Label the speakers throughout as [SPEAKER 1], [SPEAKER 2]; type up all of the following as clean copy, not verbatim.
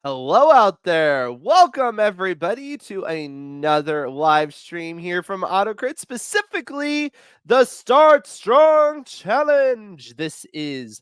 [SPEAKER 1] Hello out there. Welcome everybody to another live stream here from AutoCrit, specifically the Start Strong Challenge. This is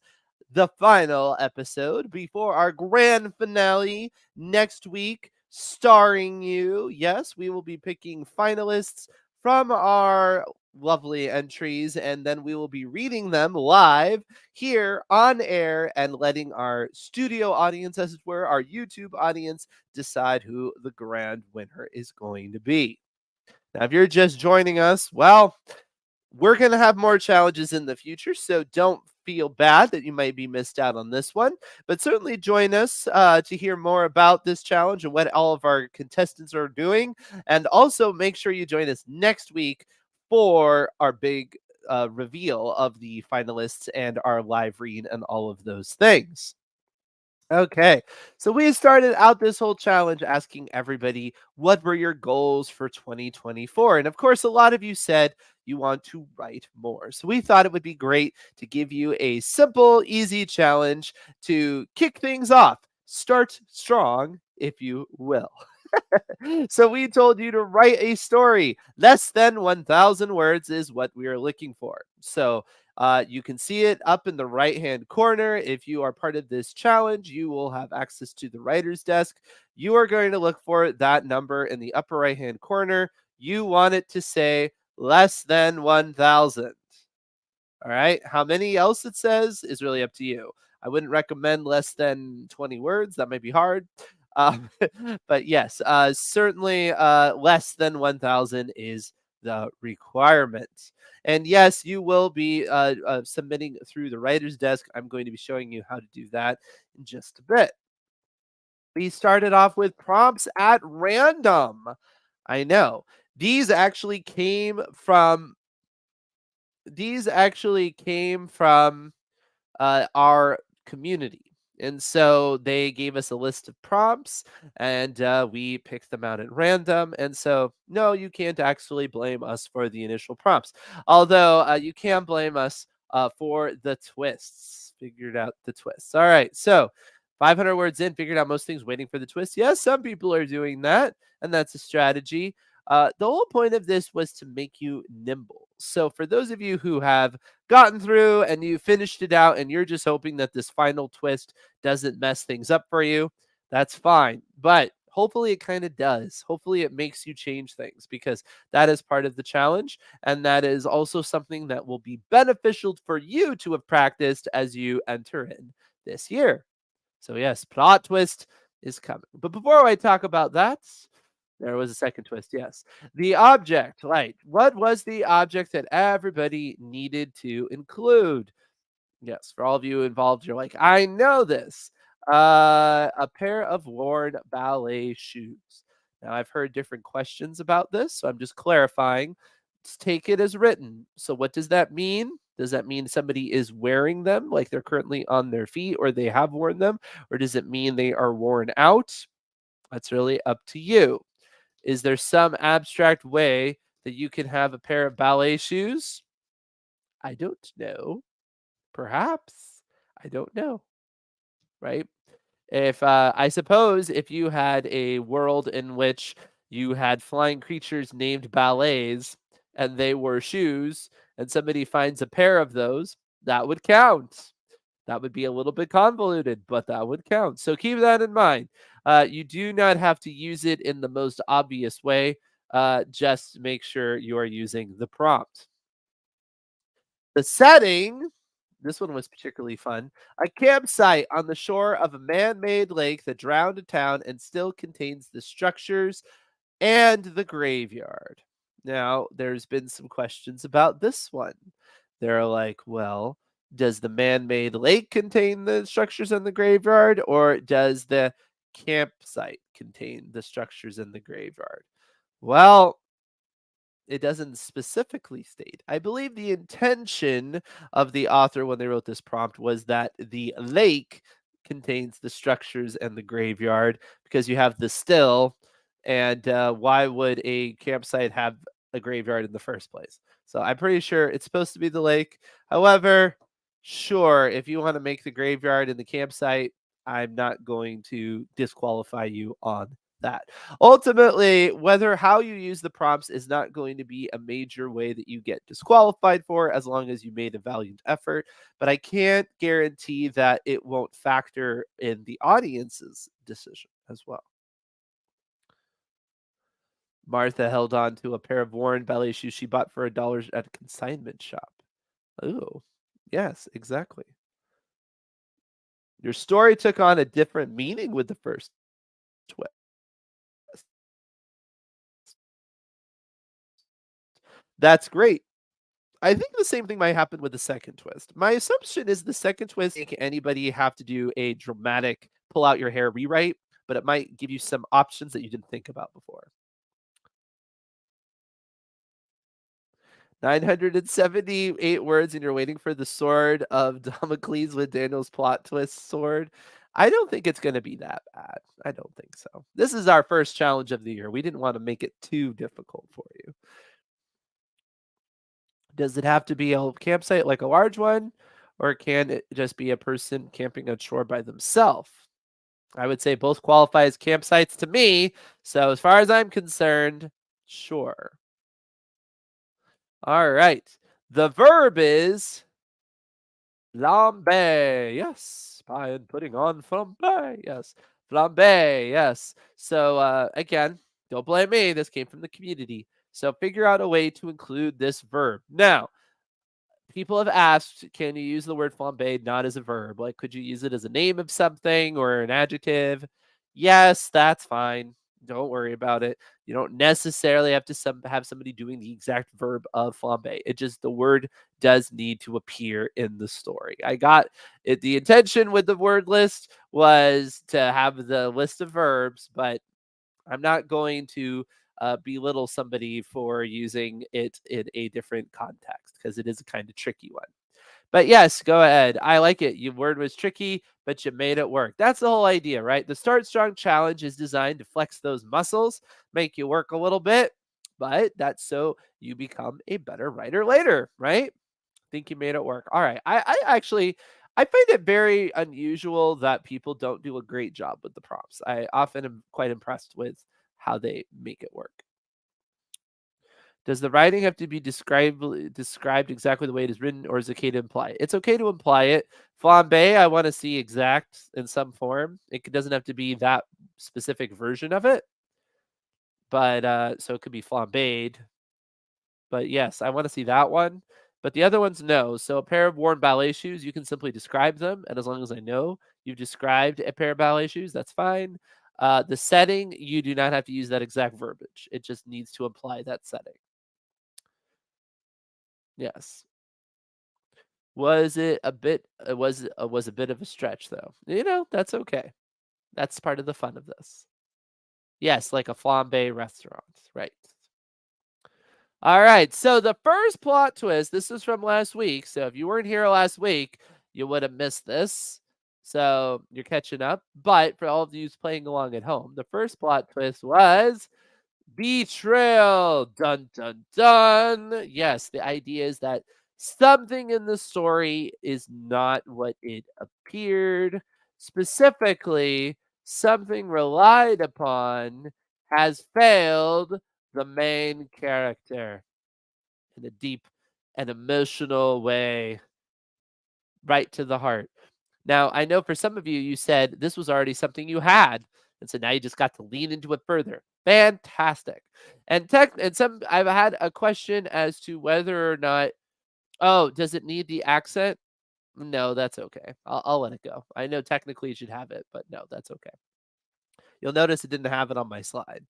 [SPEAKER 1] the final episode before our grand finale next week, starring you. Yes, we will be picking finalists from our lovely entries, and then we will be reading them live here on air and letting our studio audience, as it were, our YouTube audience, decide who the grand winner is going to be. Now, if you're just joining us, well, we're going to have more challenges in the future, so don't feel bad that you might be missed out on this one, but certainly join us to hear more about this challenge and what all of our contestants are doing. And also make sure you join us next week for our big reveal of the finalists and our live read and all of those things. Okay, so we started out this whole challenge asking everybody what were your goals for 2024. And of course, a lot of you said you want to write more. So we thought it would be great to give you a simple, easy challenge to kick things off. Start strong, if you will. So we told you to write a story. Less than 1,000 words is what we are looking for. So you can see it up in the right hand corner. If you are part of this challenge, you will have access to the writer's desk. You are going to look for that number in the upper right hand corner. You want it to say less than 1,000. All right. How many else it says is really up to you. I wouldn't recommend less than 20 words. That might be hard. Um, but yes, certainly less than 1,000 is the requirement. And yes, you will be submitting through the writer's desk. I'm going to be showing you how to do that in just a bit. We started off with prompts at random. I know. These actually came from our community. And so they gave us a list of prompts and we picked them out at random. And so, no, you can't actually blame us for the initial prompts. Although you can blame us for the twists. Figured out the twists. All right. So 500 words in, figured out most things, waiting for the twist. Yes, some people are doing that. And that's a strategy. The whole point of this was to make you nimble. So, for those of you who have gotten through and you finished it out and you're just hoping that this final twist doesn't mess things up for you, that's fine. But hopefully it kind of does. Hopefully it makes you change things because that is part of the challenge. And that is also something that will be beneficial for you to have practiced as you enter in this year. So, yes, plot twist is coming. But before I talk about that, there was a second twist, yes. The object, right. What was the object that everybody needed to include? Yes, for all of you involved, you're like, I know this. A pair of worn ballet shoes. Now, I've heard different questions about this, so I'm just clarifying. Just take it as written. So, what does that mean? Does that mean somebody is wearing them, like they're currently on their feet, or they have worn them? Or does it mean they are worn out? That's really up to you. Is there some abstract way that you can have a pair of ballet shoes? I don't know. Perhaps. I don't know, right? If I suppose if you had a world in which you had flying creatures named ballets and they were shoes and somebody finds a pair of those, that would count. That would be a little bit convoluted, but that would count. So keep that in mind. You do not have to use it in the most obvious way. Just make sure you are using the prompt. The setting, this one was particularly fun. A campsite on the shore of a man made lake that drowned a town and still contains the structures and the graveyard. Now, there's been some questions about this one. They're like, well, does the man made lake contain the structures and the graveyard, or does the campsite contain the structures and the graveyard? Well, it doesn't specifically state. I believe the intention of the author when they wrote this prompt was that the lake contains the structures and the graveyard because you have the still, and why would a campsite have a graveyard in the first place? So I'm pretty sure it's supposed to be the lake. However, sure, if you want to make the graveyard in the campsite, I'm not going to disqualify you on that. Ultimately, whether how you use the prompts is not going to be a major way that you get disqualified for as long as you made a valiant effort. But I can't guarantee that it won't factor in the audience's decision as well. Martha held on to a pair of worn ballet shoes she bought for $1 at a consignment shop. Ooh, yes, exactly. Your story took on a different meaning with the first twist. That's great. I think the same thing might happen with the second twist. My assumption is the second twist make anybody have to do a dramatic pull out your hair rewrite, but it might give you some options that you didn't think about before. 978 words and you're waiting for the sword of Damocles with Daniel's plot twist sword. I don't think it's going to be that bad. I don't think so. This is our first challenge of the year. We didn't want to make it too difficult for you. Does it have to be a campsite like a large one, or can it just be a person camping on shore by themselves? I would say both qualify as campsites to me. So as far as I'm concerned, sure. All right. The verb is flambe. Yes. By putting on flambe. Yes. Flambe. Yes. So again, don't blame me. This came from the community. So figure out a way to include this verb. Now, people have asked, can you use the word flambe not as a verb? Like, could you use it as a name of something or an adjective? Yes, that's fine. Don't worry about it. You don't necessarily have to have somebody doing the exact verb of flambe. It just the word does need to appear in the story. I got it. The intention with the word list was to have the list of verbs, but I'm not going to belittle somebody for using it in a different context because it is a kind of tricky one. But yes, go ahead. I like it. Your word was tricky, but you made it work. That's the whole idea, right? The Start Strong Challenge is designed to flex those muscles, make you work a little bit, but that's so you become a better writer later, right? Think you made it work. All right. I actually I find it very unusual that people don't do a great job with the prompts. I often am quite impressed with how they make it work. Does the writing have to be described exactly the way it is written, or is it okay to imply it? It's okay to imply it. Flambe, I want to see exact in some form. Doesn't have to be that specific version of it, but so it could be flambéed. But yes, I want to see that one. But the other ones, no. So a pair of worn ballet shoes, you can simply describe them, and as long as I know you've described a pair of ballet shoes, that's fine. The setting, you do not have to use that exact verbiage. It just needs to imply that setting. Yes. Was it a bit? Was a bit of a stretch though. That's okay. That's part of the fun of this. Yes, like a flambe restaurant, right? All right. So the first plot twist, this is from last week. So if you weren't here last week, you would have missed this. So you're catching up. But for all of you playing along at home, the first plot twist was betrayal. Dun dun dun. Yes, the idea is that something in the story is not what it appeared. Specifically, something relied upon has failed the main character in a deep and emotional way, right to the heart. Now, I know for some of you, you said this was already something you had, and so now you just got to lean into it further. Fantastic. And some I've had a question as to whether or not, oh, does it need the accent? No, that's okay. I'll let it go. I know technically you should have it, but no, that's okay. You'll notice it didn't have it on my slide.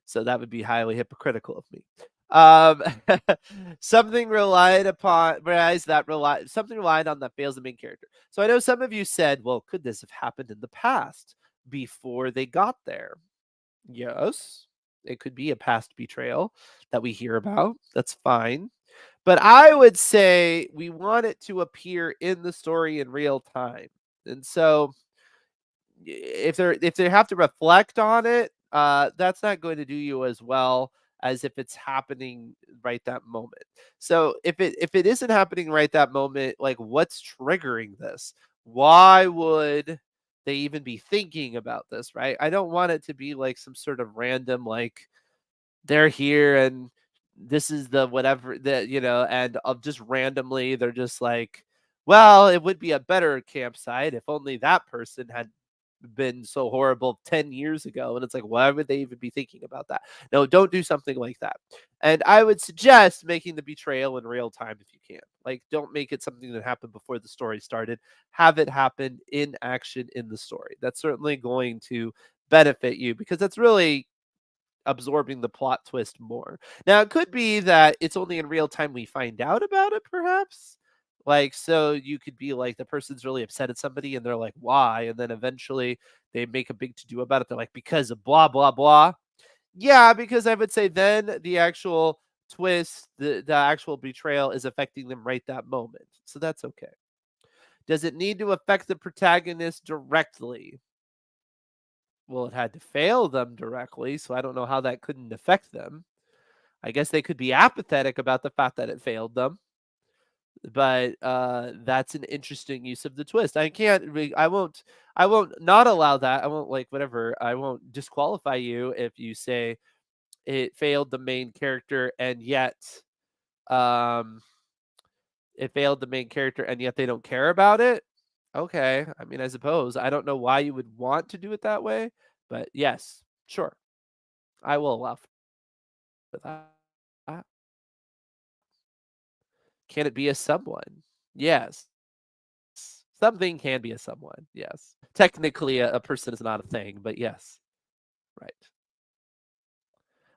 [SPEAKER 1] So that would be highly hypocritical of me. Um, something relied upon, whereas that relied, something relied on that fails the main character. So I know some of you said, well, could this have happened in the past before they got there? Yes, it could be a past betrayal that we hear about. That's fine. But I would say we want it to appear in the story in real time. And so if they have to reflect on it, that's not going to do you as well as if it's happening right that moment. So if it isn't happening right that moment, like what's triggering this? Why would they even be thinking about this, right? I don't want it to be like some sort of random, like, they're here and this is the whatever that, and of just randomly they're just like, well, it would be a better campsite if only that person had been so horrible 10 years ago. And it's like, why would they even be thinking about that? No, don't do something like that. And I would suggest making the betrayal in real time if you can. Like, don't make it something that happened before the story started. Have it happen in action in the story. That's certainly going to benefit you because that's really absorbing the plot twist more. Now, it could be that it's only in real time we find out about it, perhaps. Like, so you could be like, the person's really upset at somebody and they're like, why? And then eventually they make a big to do about it. They're like, because of blah, blah, blah. Yeah, because I would say then the actual twist, the actual betrayal is affecting them right that moment. So that's okay. Does it need to affect the protagonist directly? Well, it had to fail them directly, so I don't know how that couldn't affect them. I guess they could be apathetic about the fact that it failed them, but that's an interesting use of the twist. I won't not allow that. I won't like whatever. I won't disqualify you if you say it failed the main character and yet um it failed the main character and yet they don't care about it. Okay. I mean, I suppose. I don't know why you would want to do it that way, but yes, sure. I will allow for that. Can it be a someone? Yes. Something can be a someone. Yes. Technically, a person is not a thing, but yes. Right.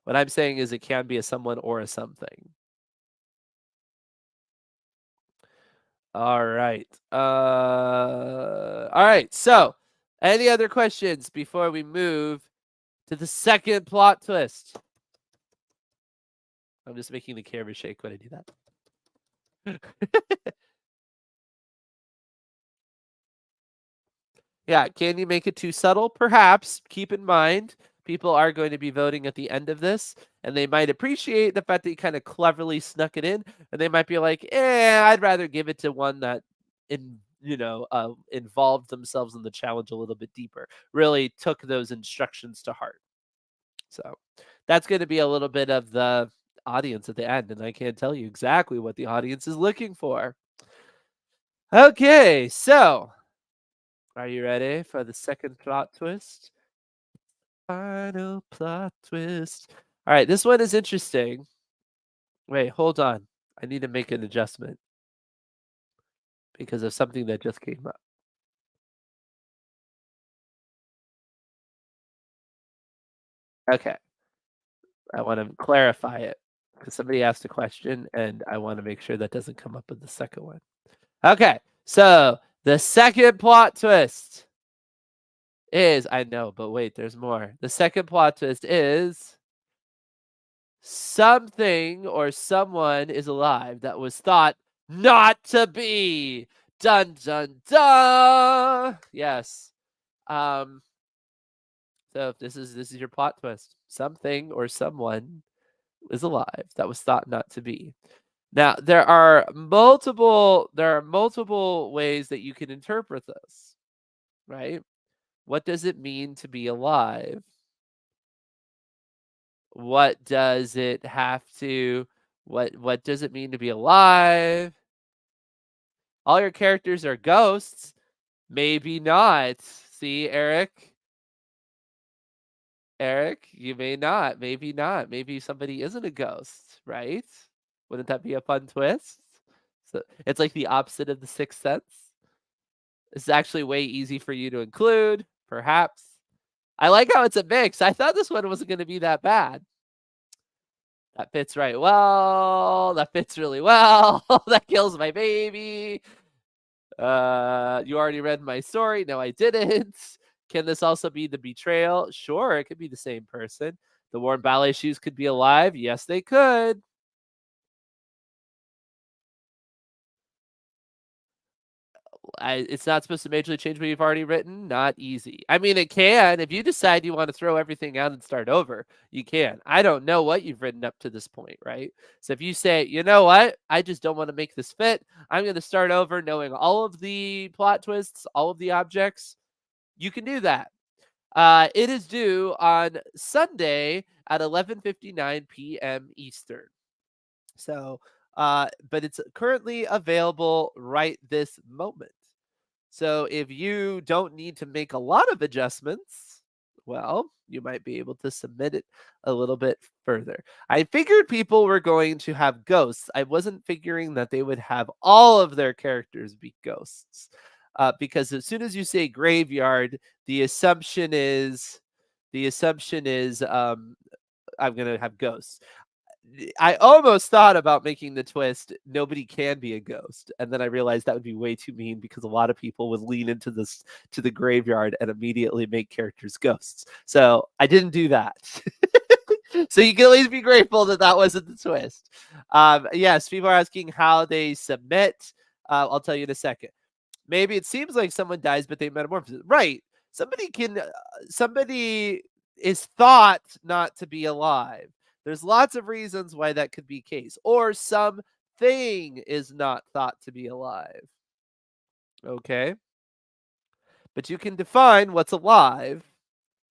[SPEAKER 1] What I'm saying is it can be a someone or a something. All right. All right. So, any other questions before we move to the second plot twist? I'm just making the camera shake when I do that. Yeah, can you make it too subtle? Perhaps. Keep in mind, people are going to be voting at the end of this, and they might appreciate the fact that you kind of cleverly snuck it in, and they might be like, I'd rather give it to one that involved themselves in the challenge a little bit deeper. Really took those instructions to heart. So that's going to be a little bit of the audience at the end, and I can't tell you exactly what the audience is looking for. Okay, so are you ready for the second plot twist? Final plot twist. All right, this one is interesting. Wait, hold on. I need to make an adjustment because of something that just came up. Okay, I want to clarify it because somebody asked a question and I want to make sure that doesn't come up with the second one. Okay, so the second plot twist is I know, but wait, there's more. The second plot twist is something or someone is alive that was thought not to be. Dun dun dun. Yes. Um. So this is your plot twist. Something or someone is alive that was thought not to be. Now there are multiple ways that you can interpret this, right? What does it mean to be alive? What does it have to what does it mean to be alive? All your characters are ghosts? Maybe not. See, Eric? Eric, you may not. Maybe not. Maybe somebody isn't a ghost, right? Wouldn't that be a fun twist? So it's like the opposite of the sixth sense. It's actually way easy for you to include, perhaps. I like how it's a mix. I thought this one wasn't going to be that bad. That fits right well. That fits really well. That kills my baby. You already read my story. No, I didn't. Can this also be the betrayal? Sure, it could be the same person. The worn ballet shoes could be alive. Yes, they could. It's not supposed to majorly change what you've already written. Not easy. I mean, it can. If you decide you want to throw everything out and start over, you can. I don't know what you've written up to this point, right? So if you say, you know what, I just don't want to make this fit, I'm going to start over knowing all of the plot twists, all of the objects. You can do that. It is due on Sunday at 11:59 p.m. Eastern. So, but it's currently available right this moment. So if you don't need to make a lot of adjustments, well, you might be able to submit it a little bit further. I figured people were going to have ghosts. I wasn't figuring that they would have all of their characters be ghosts. Because as soon as you say graveyard, the assumption is the assumption is I'm gonna have ghosts. I almost thought about making the twist, nobody can be a ghost, and then I realized that would be way too mean because a lot of people would lean into this to the graveyard and immediately make characters ghosts. So I didn't do that. So you can at least be grateful that that wasn't the twist. Yes, people are asking how they submit. I'll tell you in a second. Maybe it seems like someone dies, but they metamorphose. Right. Somebody is thought not to be alive. There's lots of reasons why that could be case. Or something is not thought to be alive. Okay. But you can define what's alive.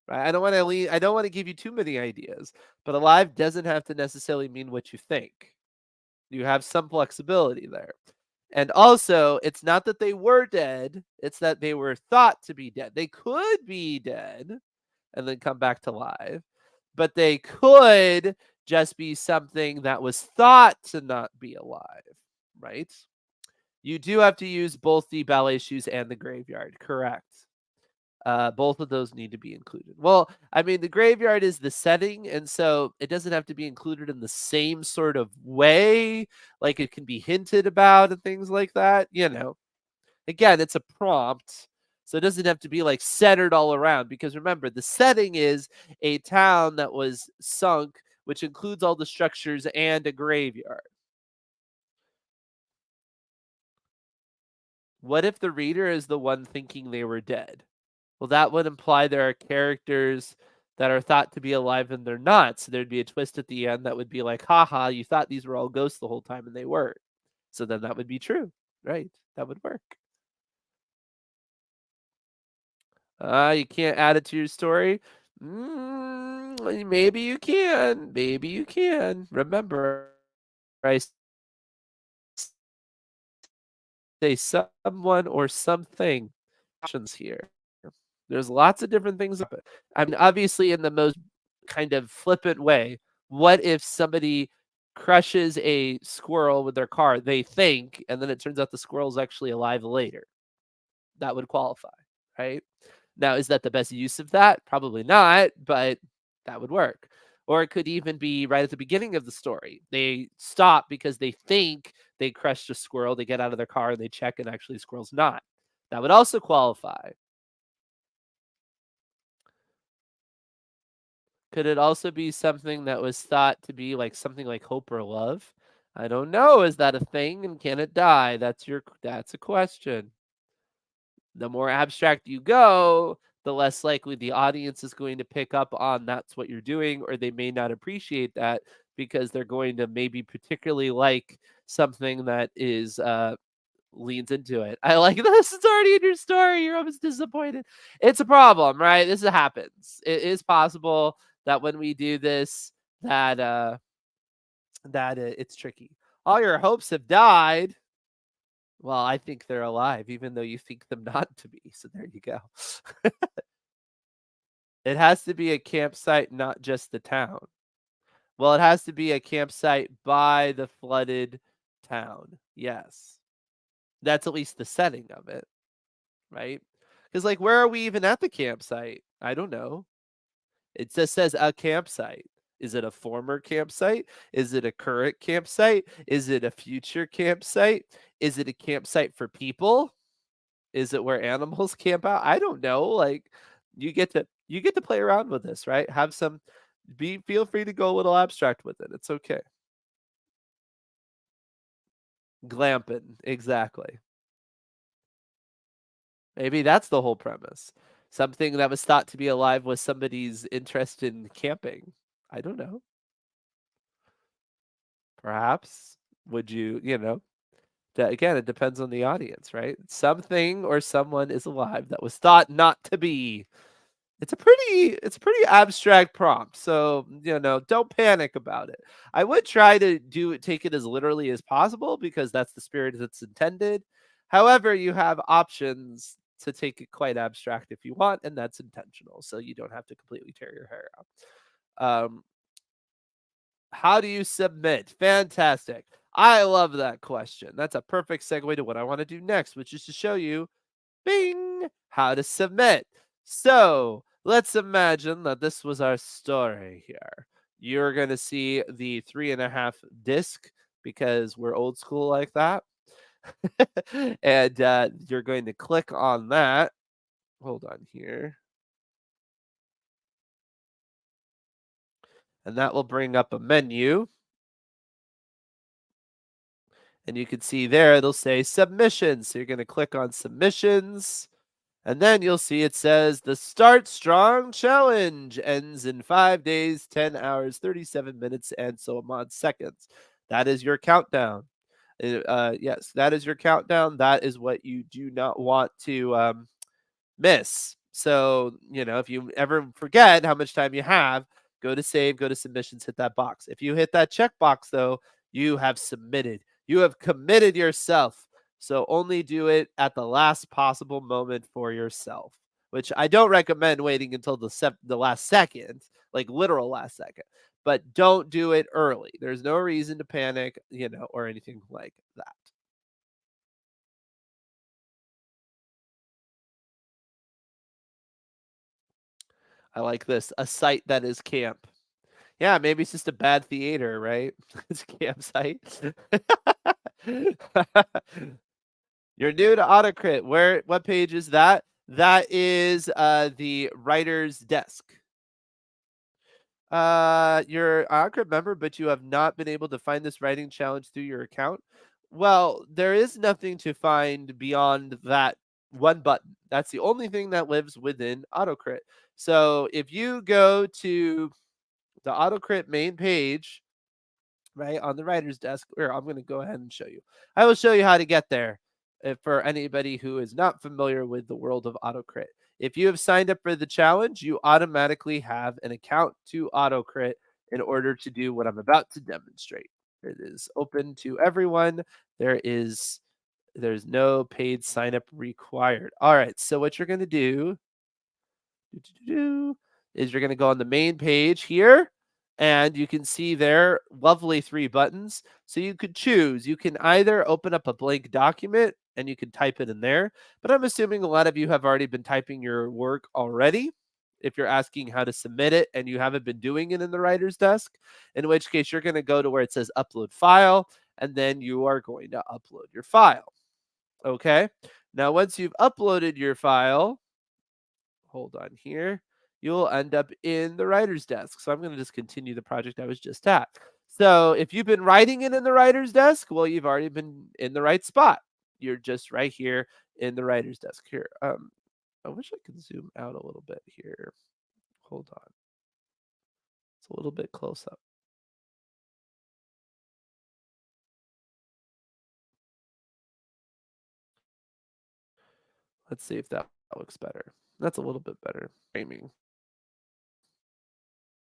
[SPEAKER 1] Right. I don't want to give you too many ideas, but alive doesn't have to necessarily mean what you think. You have some flexibility there. And also, it's not that they were dead, it's that they were thought to be dead. They could be dead and then come back to life, but they could just be something that was thought to not be alive, right? You do have to use both the ballet shoes and the graveyard, correct? Both of those need to be included. Well, I mean, the graveyard is the setting, and so it doesn't have to be included in the same sort of way. Like it can be hinted about and things like that. Again, it's a prompt, so it doesn't have to be like centered all around. Because remember, the setting is a town that was sunk, which includes all the structures and a graveyard. What if the reader is the one thinking they were dead? Well, that would imply there are characters that are thought to be alive and they're not. So there'd be a twist at the end that would be like, haha, you thought these were all ghosts the whole time and they weren't. So then that would be true, right? That would work. You can't add it to your story. Maybe you can. Maybe you can. Remember, I say someone or something options here. There's lots of different things. I mean, obviously, in the most kind of flippant way, what if somebody crushes a squirrel with their car, they think, and then it turns out the squirrel's actually alive later? That would qualify, right? Now, is that the best use of that? Probably not, but that would work. Or it could even be right at the beginning of the story. They stop because they think they crushed a squirrel. They get out of their car and they check, and actually, the squirrel's not. That would also qualify. Could it also be something that was thought to be like something like hope or love? I don't know. Is that a thing and can it die? That's a question. The more abstract you go, the less likely the audience is going to pick up on that's what you're doing, or they may not appreciate that because they're going to maybe particularly like something that is leans into it. I like this. It's already in your story. You're almost disappointed. It's a problem, right? This happens. It is possible that when we do this, that it's tricky. All your hopes have died. Well, I think they're alive, even though you think them not to be. So there you go. It has to be a campsite, not just the town. Well, it has to be a campsite by the flooded town. Yes. That's at least the setting of it, right? Because, like, where are we even at the campsite? I don't know. It just says a campsite. Is it a former campsite? Is it a current campsite? Is it a future campsite? Is it a campsite for people? Is it where animals camp out? I don't know. Like, you get to play around with this, right? Have some be feel free to go a little abstract with it. It's okay. Glamping, exactly. Maybe that's the whole premise. Something that was thought to be alive was somebody's interest in camping. I don't know. Perhaps would you, Again, it depends on the audience, right? Something or someone is alive that was thought not to be. It's a pretty abstract prompt, so, don't panic about it. I would try to take it as literally as possible because that's the spirit that's intended. However, you have options to take it quite abstract if you want, and that's intentional, so you don't have to completely tear your hair out. Um, how do you submit? Fantastic. I love that question. That's a perfect segue to what I wanna do next, which is to show you bing, how to submit. So let's imagine that this was our story here. You're going to see the 3.5 disc because we're old school like that. And you're going to click on that. Hold on here. And that will bring up a menu. And you can see there, it'll say submissions. So you're going to click on submissions. And then you'll see it says the Start Strong Challenge ends in 5 days, 10 hours, 37 minutes, and so on seconds. That is your countdown. Yes, that is your countdown. That is what you do not want to miss. So, if you ever forget how much time you have, go to save, go to submissions, hit that box. If you hit that check box, though, you have submitted. You have committed yourself. So only do it at the last possible moment for yourself, which I don't recommend waiting until the last second, like literal last second. But don't do it early. There's no reason to panic, or anything like that. I like this. A site that is camp. Yeah, maybe it's just a bad theater, right? It's a campsite. You're new to AutoCrit. What page is that? That is the writer's desk. You're an AutoCrit member, but you have not been able to find this writing challenge through your account. Well, there is nothing to find beyond that one button. That's the only thing that lives within AutoCrit. So if you go to the AutoCrit main page, right on the writer's desk, or I'm going to go ahead and show you. I will show you how to get there for anybody who is not familiar with the world of AutoCrit. If you have signed up for the challenge, you automatically have an account to AutoCrit in order to do what I'm about to demonstrate. It is open to everyone. There's no paid sign up required. All right, so what you're going to do is you're going to go on the main page here, and you can see there lovely 3 buttons. So you could choose. You can either open up a blank document and you can type it in there, but I'm assuming a lot of you have already been typing your work already. If you're asking how to submit it and you haven't been doing it in the writer's desk, in which case you're going to go to where it says upload file, and then you are going to upload your file. Okay. Now, once you've uploaded your file, hold on here, you'll end up in the writer's desk. So I'm going to just continue the project I was just at. So if you've been writing it in the writer's desk, well, you've already been in the right spot. You're just right here in the writer's desk here. I wish I could zoom out a little bit here. Hold on. It's a little bit close up. Let's see if that looks better. That's a little bit better. Framing.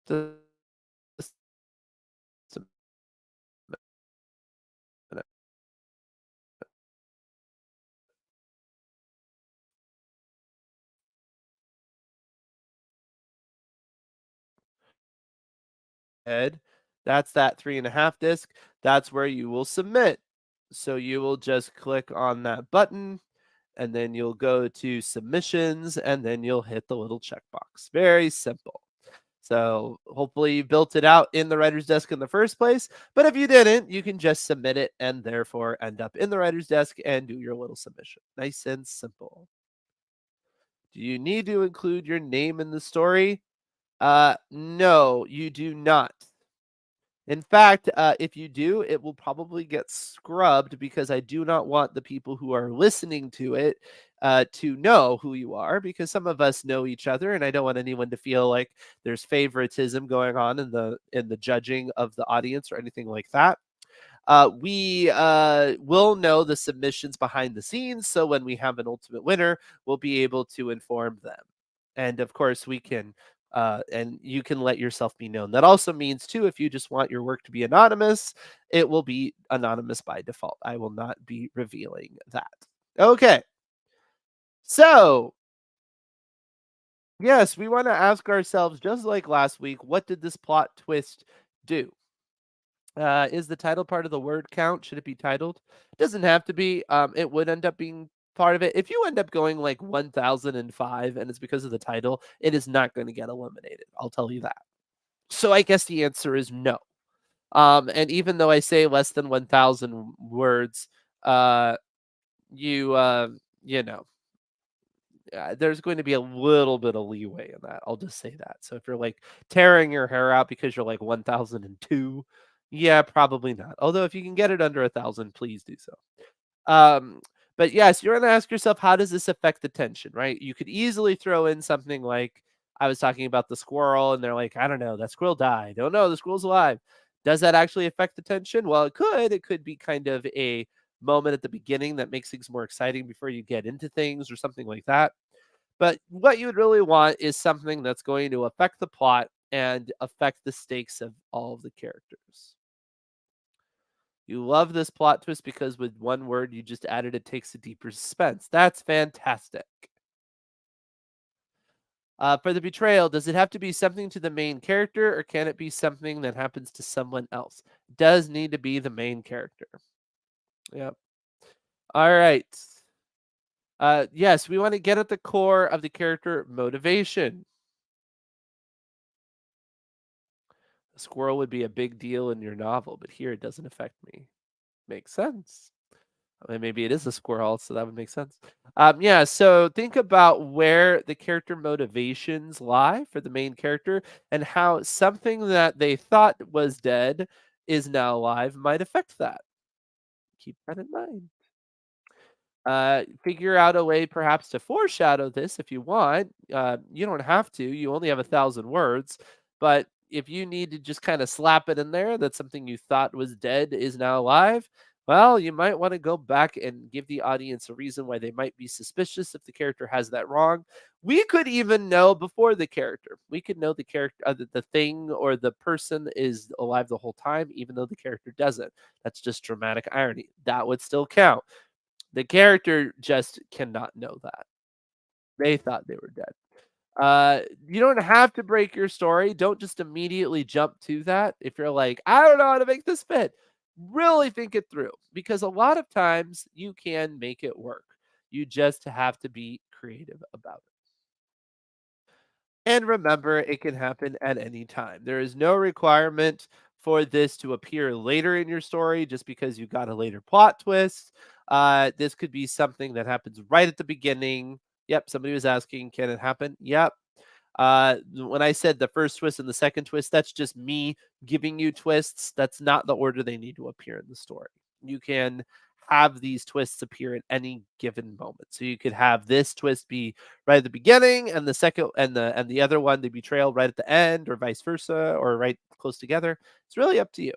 [SPEAKER 1] Just a minute. Head. That's that 3.5 disc. That's where you will submit. So you will just click on that button, and then you'll go to submissions, and then you'll hit the little checkbox. Very simple. So hopefully you built it out in the writer's desk in the first place. But if you didn't, you can just submit it and therefore end up in the writer's desk and do your little submission. Nice and simple. Do you need to include your name in the story? No, you do not. In fact, if you do, it will probably get scrubbed because I do not want the people who are listening to it to know who you are, because some of us know each other, and I don't want anyone to feel like there's favoritism going on in the judging of the audience or anything like that. We will know the submissions behind the scenes. So when we have an ultimate winner, we'll be able to inform them. And of course, and you can let yourself be known. That also means, too, if you just want your work to be anonymous, it will be anonymous by default. I will not be revealing that. Okay. So, yes, we want to ask ourselves, just like last week, what did this plot twist do? Is the title part of the word count? Should it be titled? It doesn't have to be. It would end up being part of it. If you end up going like 1005 and it's because of the title, it is not going to get eliminated. I'll tell you that. So I guess the answer is no. And even though I say less than 1000 words, uh, you, you know, there's going to be a little bit of leeway in that. I'll just say that. So if you're like tearing your hair out because you're like 1002, yeah, probably not. Although if you can get it under 1000, please do so. Um, but yes, you're gonna ask yourself, how does this affect the tension, right? You could easily throw in something like I was talking about the squirrel, and they're like, I don't know, that squirrel died. Oh no, the squirrel's alive. Does that actually affect the tension? Well, it could. It could be kind of a moment at the beginning that makes things more exciting before you get into things or something like that. But what you would really want is something that's going to affect the plot and affect the stakes of all of the characters. You love this plot twist because with one word you just added it takes a deeper suspense. That's fantastic. For the betrayal, does it have to be something to the main character or can it be something that happens to someone else? It does need to be the main character. Yep. All right. Yes, we want to get at the core of the character motivation. A squirrel would be a big deal in your novel, but here it doesn't affect me. Makes sense. Maybe it is a squirrel, so that would make sense. Yeah, so think about where the character motivations lie for the main character and how something that they thought was dead is now alive might affect that. Keep that in mind. Figure out a way perhaps to foreshadow this if you want. You don't have to. You only have 1,000 words, but if you need to just kind of slap it in there that something you thought was dead is now alive, well, you might want to go back and give the audience a reason why they might be suspicious if the character has that wrong. We could even know before the character. We could know the character, the thing or the person is alive the whole time, even though the character doesn't. That's just dramatic irony. That would still count. The character just cannot know that. They thought they were dead. You don't have to break your story. Don't just immediately jump to that. If you're like, I don't know how to make this fit, really think it through because a lot of times you can make it work. You just have to be creative about it. And remember, it can happen at any time. There is no requirement for this to appear later in your story just because you got a later plot twist. This could be something that happens right at the beginning. Yep, somebody was asking, can it happen? Yep. When I said the first twist and the second twist, that's just me giving you twists. That's not the order they need to appear in the story. You can have these twists appear at any given moment. So you could have this twist be right at the beginning and the second and the other one, the betrayal right at the end, or vice versa, or right close together. It's really up to you.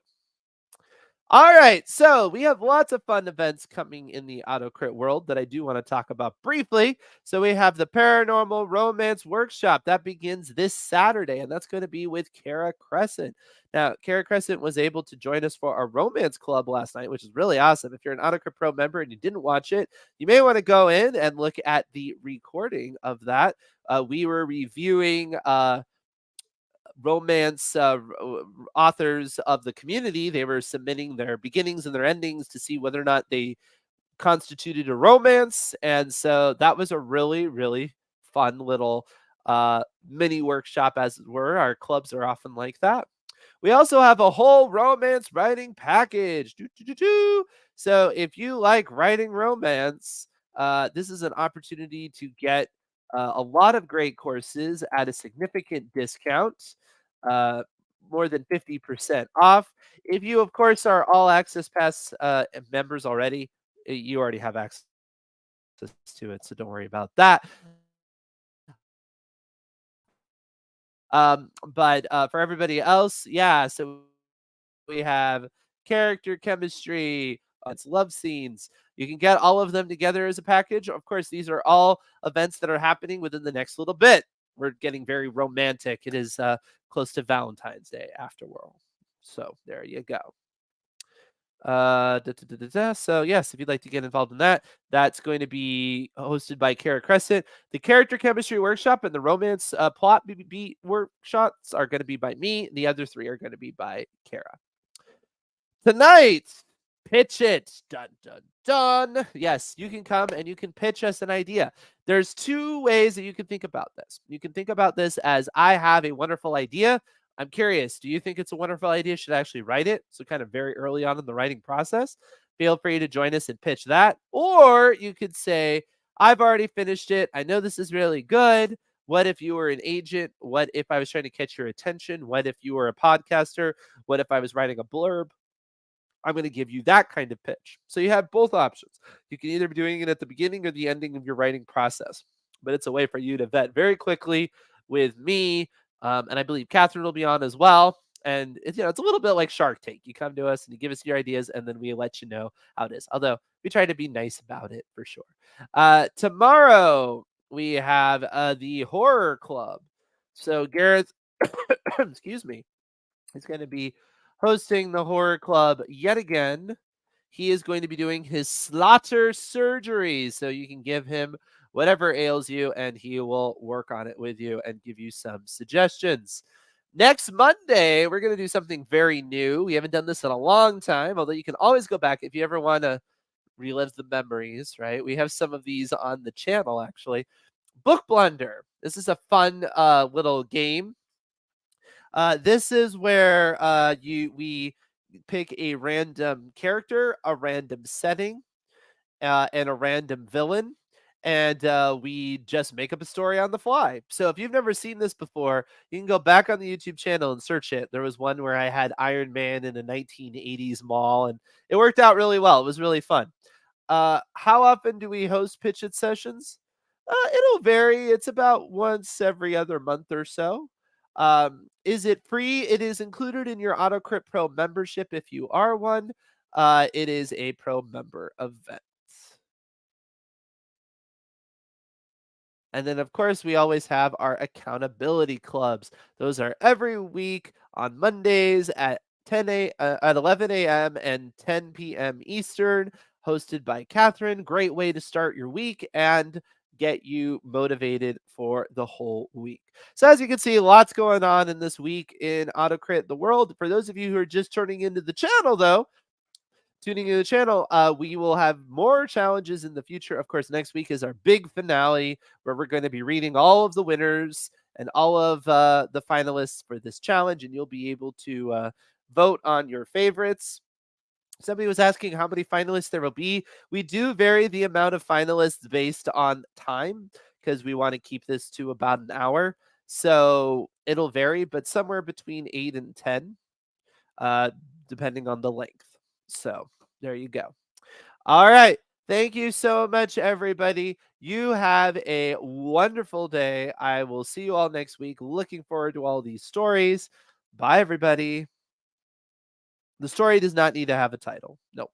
[SPEAKER 1] All right, so we have lots of fun events coming in the AutoCrit world that I do want to talk about briefly. So we have the Paranormal Romance Workshop that begins this Saturday, and that's going to be with Kara Crescent. Now, Kara Crescent was able to join us for our romance club last night, which is really awesome. If you're an AutoCrit Pro member and you didn't watch it, you may want to go in and look at the recording of that. We were reviewing romance authors of the community. They were submitting their beginnings and their endings to see whether or not they constituted a romance. And so that was a really, really fun little mini workshop, as it were. Our clubs are often like that. We also have a whole romance writing package. Doo, doo, doo, doo. So if you like writing romance, this is an opportunity to get a lot of great courses at a significant discount, uh, more than 50% off. If you, of course, are all access pass members already, you already have access to it. So don't worry about that. But for everybody else, yeah, so we have character chemistry, it's love scenes. You can get all of them together as a package. Of course, these are all events that are happening within the next little bit. We're getting very romantic. It is close to Valentine's Day after all. So there you go. So yes, if you'd like to get involved in that, that's going to be hosted by Kara Crescent. The character chemistry workshop and the romance plot beat workshops are going to be by me. The other three are going to be by Kara. Tonight, pitch it. Dun dun dun. Yes, you can come and you can pitch us an idea. There's two ways that you can think about this. You can think about this as I have a wonderful idea. I'm curious, do you think it's a wonderful idea? Should I actually write it? So kind of very early on in the writing process. Feel free to join us and pitch that. Or you could say, I've already finished it. I know this is really good. What if you were an agent? What if I was trying to catch your attention? What if you were a podcaster? What if I was writing a blurb? I'm going to give you that kind of pitch. So you have both options. You can either be doing it at the beginning or the ending of your writing process, but it's a way for you to vet very quickly with me. And I believe Catherine will be on as well. And it's a little bit like Shark Tank. You come to us and you give us your ideas, and then we let you know how it is. Although we try to be nice about it for sure. Tomorrow we have the Horror Club. So Gareth, excuse me, is going to be hosting the horror club yet again. He is going to be doing his slaughter surgery. So you can give him whatever ails you, and he will work on it with you and give you some suggestions. Next Monday, we're going to do something very new. We haven't done this in a long time, although you can always go back if you ever want to relive the memories, right? We have some of these on the channel, actually. Book Blunder. This is a fun little game. This is where we pick a random character, a random setting, and a random villain, and we just make up a story on the fly. So if you've never seen this before, you can go back on the YouTube channel and search it. There was one where I had Iron Man in a 1980s mall, and it worked out really well. It was really fun. How often do we host Pitch It sessions? It'll vary. It's about once every other month or so. Is it free? It is included in your AutoCrit Pro membership if you are one. It is a pro member event. And then, of course, we always have our accountability clubs. Those are every week on Mondays at 11 a.m. and 10 p.m. Eastern, hosted by Catherine. Great way to start your week and get you motivated for the whole week. So as you can see, lots going on in this week in AutoCrit the World. For those of you who are just turning into the channel, though, tuning into the channel, we will have more challenges in the future. Of course, next week is our big finale where we're going to be reading all of the winners and all of the finalists for this challenge, and you'll be able to vote on your favorites. Somebody was asking how many finalists there will be. We do vary the amount of finalists based on time because we want to keep this to about an hour. So it'll vary, but somewhere between 8 and 10, depending on the length. So there you go. All right. Thank you so much, everybody. You have a wonderful day. I will see you all next week. Looking forward to all these stories. Bye, everybody. The story does not need to have a title. No.